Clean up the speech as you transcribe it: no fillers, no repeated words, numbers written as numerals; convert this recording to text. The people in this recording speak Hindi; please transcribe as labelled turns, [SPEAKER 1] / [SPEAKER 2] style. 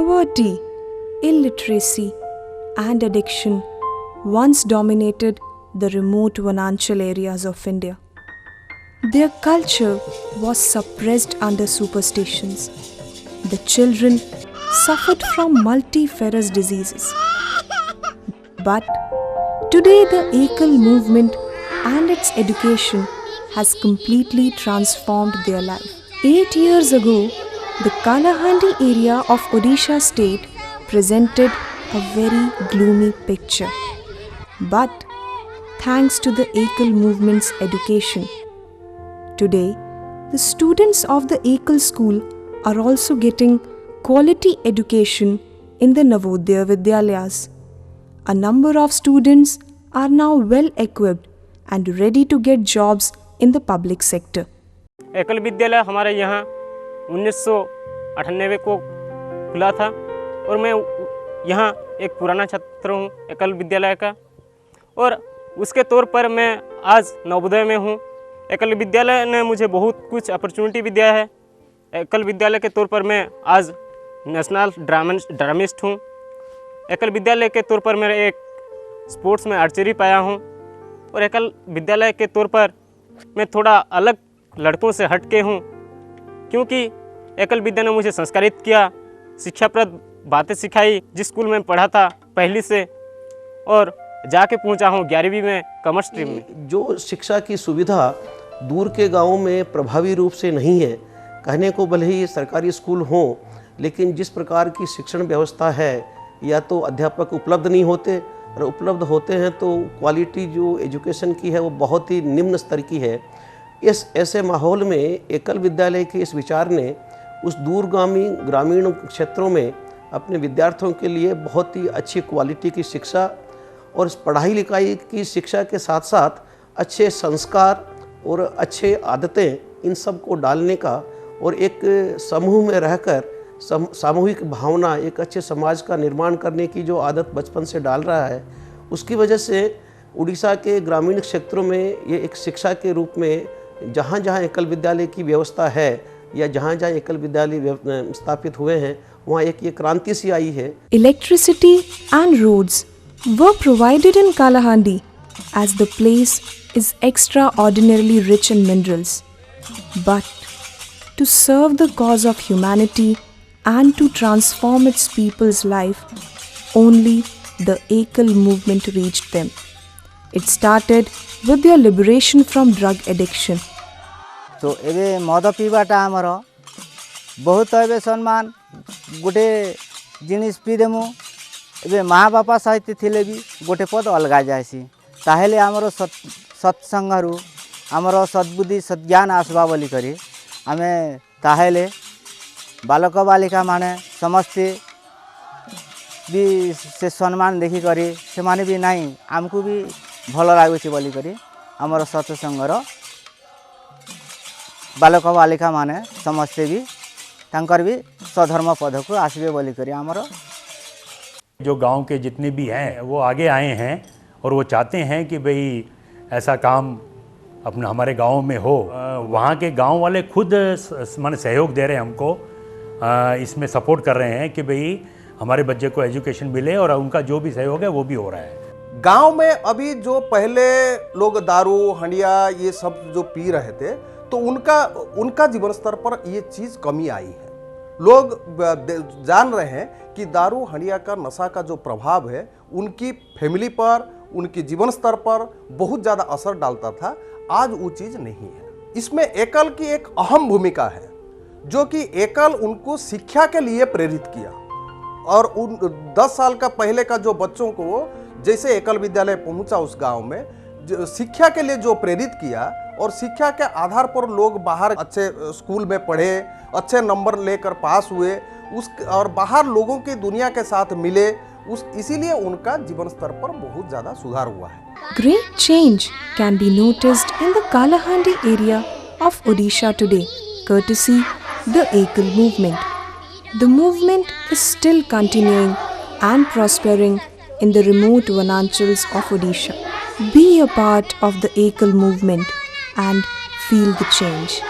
[SPEAKER 1] Poverty, illiteracy, and addiction once dominated the remote Vananchal areas of India. Their culture was suppressed under superstitions. The children suffered from multifarious diseases. But today the Ekal movement and its education has completely transformed their life. 8 years ago, the Kalahandi area of Odisha state presented a very gloomy picture. But thanks to the Ekal movement's education, today the students of the Ekal school are also getting quality education in the Navodaya Vidyalayas. A number of students are now well equipped and ready to get jobs in the public sector.
[SPEAKER 2] एकल विद्यालय हमारे यहाँ 1998 को खुला था और मैं यहाँ एक पुराना छात्र हूँ एकल विद्यालय का, और उसके तौर पर मैं आज नवोदय में हूँ। एकल विद्यालय ने मुझे बहुत कुछ अपॉर्चुनिटी भी दिया है। एकल विद्यालय के तौर पर मैं आज नेशनल ड्रामिस्ट हूँ। एकल विद्यालय के तौर पर मैं एक स्पोर्ट्स में आर्चरी पाया हूँ, और एकल विद्यालय के तौर पर मैं थोड़ा अलग लड़कों से हटके हूँ, क्योंकि एकल विद्यालय ने मुझे संस्कारित किया, शिक्षाप्रद बातें सिखाई। जिस स्कूल में पढ़ा था पहली से और जाके पहुँचा हूँ 11वीं में कॉमर्स स्ट्रीम में।
[SPEAKER 3] जो शिक्षा की सुविधा दूर के गांवों में प्रभावी रूप से नहीं है, कहने को भले ही सरकारी स्कूल हों, लेकिन जिस प्रकार की शिक्षण व्यवस्था है, या तो अध्यापक उपलब्ध नहीं होते, और उपलब्ध होते हैं तो क्वालिटी जो एजुकेशन की है वो बहुत ही निम्न स्तर की है। इस ऐसे माहौल में एकल विद्यालय के इस विचार ने उस दूरगामी ग्रामीण क्षेत्रों में अपने विद्यार्थियों के लिए बहुत ही अच्छी क्वालिटी की शिक्षा और पढ़ाई लिखाई की शिक्षा के साथ साथ अच्छे संस्कार और अच्छे आदतें, इन सब को डालने का और एक समूह में रहकर सामूहिक भावना, एक अच्छे समाज का निर्माण करने की जो आदत बचपन से डाल रहा है, उसकी वजह से उड़ीसा के ग्रामीण क्षेत्रों में ये एक शिक्षा के रूप में जहाँ जहाँ एकल विद्यालय की व्यवस्था है या जहाँ जहाँ एकल विद्यालय स्थापित हुए हैं, वहाँ एक ये क्रांति सी आई है।
[SPEAKER 1] Electricity and roads were provided in Kalahandi as the place is extraordinarily rich in minerals. But to serve the cause of humanity and to transform its people's life, only the Ekal movement reached them. It started with their liberation from drug addiction.
[SPEAKER 4] तो एबे मद पीवाटा आमर बहुत एबे सम्मान गोटे जिनिस पी देमु एबे माँ बापा सहित थिले भी गोटे पद अलगा जाएसी, ताहेले आमर सत्संगरू आमर सद्बुद्धि सज्ञान आसबा बोली करी आमे ताहेले बालक बालिका माने समस्ते भी से सम्मान देखी करी से माने भी नहीं आमको भी भल लागुची बोली करी आमर सत्संगर बालक बालिका माने समस्ते भी तांकर भी स्वधर्म पद को आसबे बोली करी आमर।
[SPEAKER 5] जो गांव के जितने भी हैं वो आगे आए हैं और वो चाहते हैं कि भाई ऐसा काम अपना हमारे गांव में हो। वहाँ के गांव वाले खुद माने सहयोग दे रहे हैं हमको, इसमें सपोर्ट कर रहे हैं कि भाई हमारे बच्चे को एजुकेशन मिले, और उनका जो भी सहयोग है वो भी हो रहा है।
[SPEAKER 6] गांव में अभी जो पहले लोग दारू हंडिया ये सब जो पी रहे थे, तो उनका जीवन स्तर पर ये चीज़ कमी आई है। लोग जान रहे हैं कि दारू हंडिया का नशा का जो प्रभाव है उनकी फैमिली पर, उनके जीवन स्तर पर बहुत ज़्यादा असर डालता था। आज वो चीज़ नहीं है। इसमें एकल की एक अहम भूमिका है, जो कि एकल उनको शिक्षा के लिए प्रेरित किया, और उन 10 साल का पहले का जो बच्चों को जैसे एकल विद्यालय पहुंचा उस गांव में, शिक्षा के लिए जो प्रेरित किया, और शिक्षा के आधार पर लोग बाहर अच्छे स्कूल में पढ़े, अच्छे नंबर लेकर पास हुए, और बाहर लोगों की दुनिया के साथ मिले, इसीलिए उनका जीवन स्तर पर बहुत ज़्यादा सुधार हुआ है।
[SPEAKER 1] Great change can be noticed in the Kalahandi area of Odisha today, courtesy the Ekal movement. The movement is still continuing and prospering in the remote Vananchals of Odisha. Be a part of the Ekal movement and feel the change.